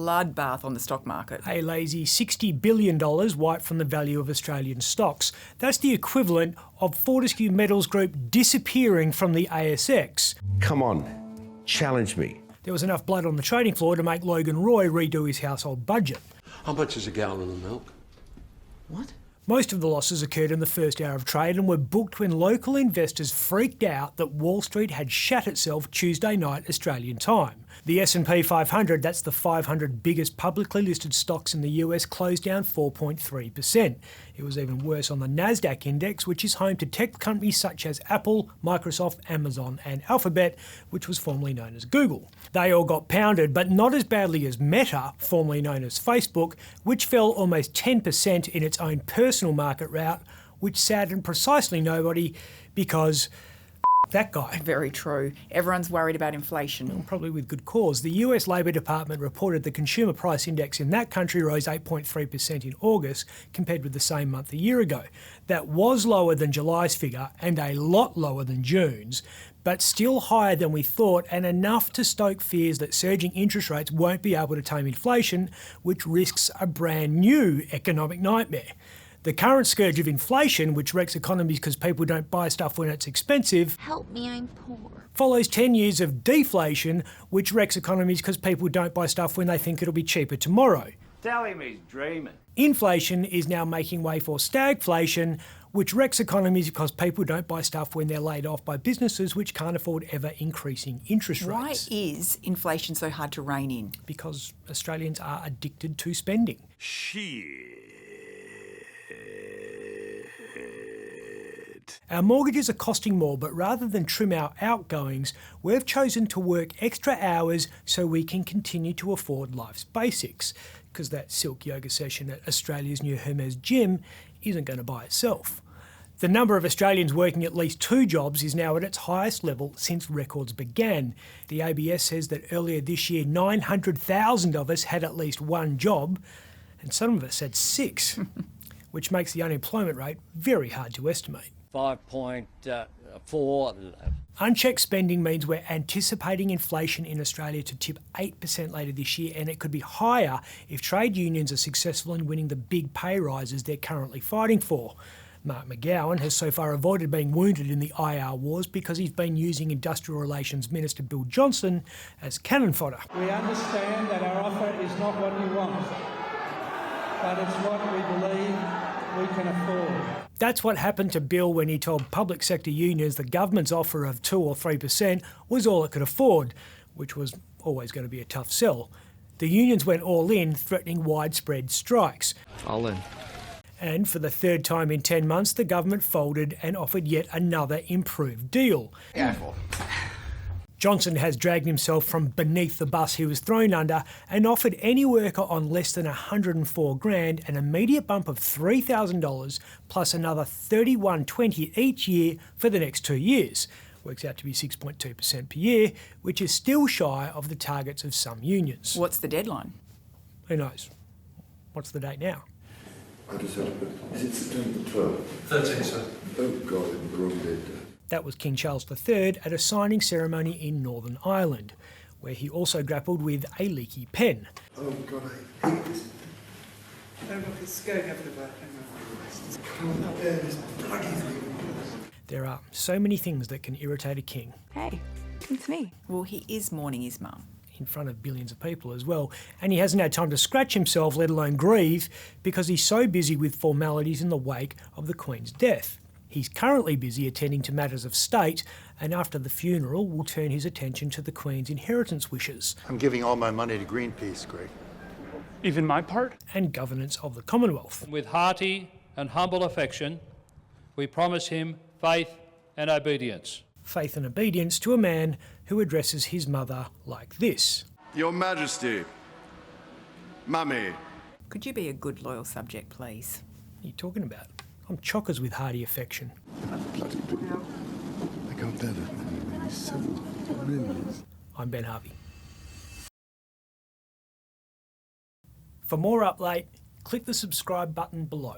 bloodbath on the stock market. A lazy $60 billion wiped from the value of Australian stocks. That's the equivalent of Fortescue Metals Group disappearing from the ASX. Come on, challenge me. There was enough blood on the trading floor to make Logan Roy redo his household budget. How much is a gallon of milk? What? Most of the losses occurred in the first hour of trade and were booked when local investors freaked out that Wall Street had shat itself Tuesday night Australian time. The S&P 500, that's the 500 biggest publicly listed stocks in the US, closed down 4.3%. It was even worse on the Nasdaq index, which is home to tech companies such as Apple, Microsoft, Amazon and Alphabet, which was formerly known as Google. They all got pounded, but not as badly as Meta, formerly known as Facebook, which fell almost 10% in its own personal market rout, which saddened precisely nobody because that guy. Very true. Everyone's worried about inflation. Probably with good cause. The US Labor Department reported the consumer price index in that country rose 8.3% in August compared with the same month a year ago. That was lower than July's figure and a lot lower than June's, but still higher than we thought and enough to stoke fears that surging interest rates won't be able to tame inflation, which risks a brand new economic nightmare. The current scourge of inflation, which wrecks economies because people don't buy stuff when it's expensive, help me, I'm poor, follows 10 years of deflation, which wrecks economies because people don't buy stuff when they think it'll be cheaper tomorrow. Tell him he's dreaming. Inflation is now making way for stagflation, which wrecks economies because people don't buy stuff when they're laid off by businesses which can't afford ever increasing interest rates. Why is inflation so hard to rein in? Because Australians are addicted to spending. Shit. Our mortgages are costing more, but rather than trim our outgoings, we've chosen to work extra hours so we can continue to afford life's basics, because that silk yoga session at Australia's new Hermes gym isn't going to buy itself. The number of Australians working at least 2 jobs is now at its highest level since records began. The ABS says that earlier this year, 900,000 of us had at least 1 job, and some of us had 6, which makes the unemployment rate very hard to estimate. 5.4. Unchecked spending means we're anticipating inflation in Australia to tip 8% later this year, and it could be higher if trade unions are successful in winning the big pay rises they're currently fighting for. Mark McGowan has so far avoided being wounded in the IR wars because he's been using Industrial Relations Minister Bill Johnson as cannon fodder. We understand that our offer is not what you want, but it's what we believe we can afford. That's what happened to Bill when he told public sector unions the government's offer of 2 or 3% was all it could afford, which was always going to be a tough sell. The unions went all in, threatening widespread strikes. All in. And for the 3rd time in 10 months, the government folded and offered yet another improved deal. Careful. Johnson has dragged himself from beneath the bus he was thrown under and offered any worker on less than $104,000 an immediate bump of $3,000 plus another $31.20 each year for the next 2 years. Works out to be 6.2% per year, which is still shy of the targets of some unions. What's the deadline? Who knows? What's the date now? I just had to put, is it September 12th? 13, sir. Oh God, I'm the wrong date. That was King Charles III at a signing ceremony in Northern Ireland, where he also grappled with a leaky pen. Oh God, I hate this. There are so many things that can irritate a king. Hey, it's me. Well, he is mourning his mum. In front of billions of people as well, and he hasn't had time to scratch himself, let alone grieve, because he's so busy with formalities in the wake of the Queen's death. He's currently busy attending to matters of state, and after the funeral will turn his attention to the Queen's inheritance wishes. I'm giving all my money to Greenpeace, Greg. Even my part? And governance of the Commonwealth. With hearty and humble affection, we promise him faith and obedience. Faith and obedience to a man who addresses his mother like this. Your Majesty, Mummy. Could you be a good loyal subject, please? What are you talking about? I'm chockers with hearty affection. Bloody do. I can't bear that man. He's so brilliant. I'm Ben Harvey. For more Up Late, click the subscribe button below.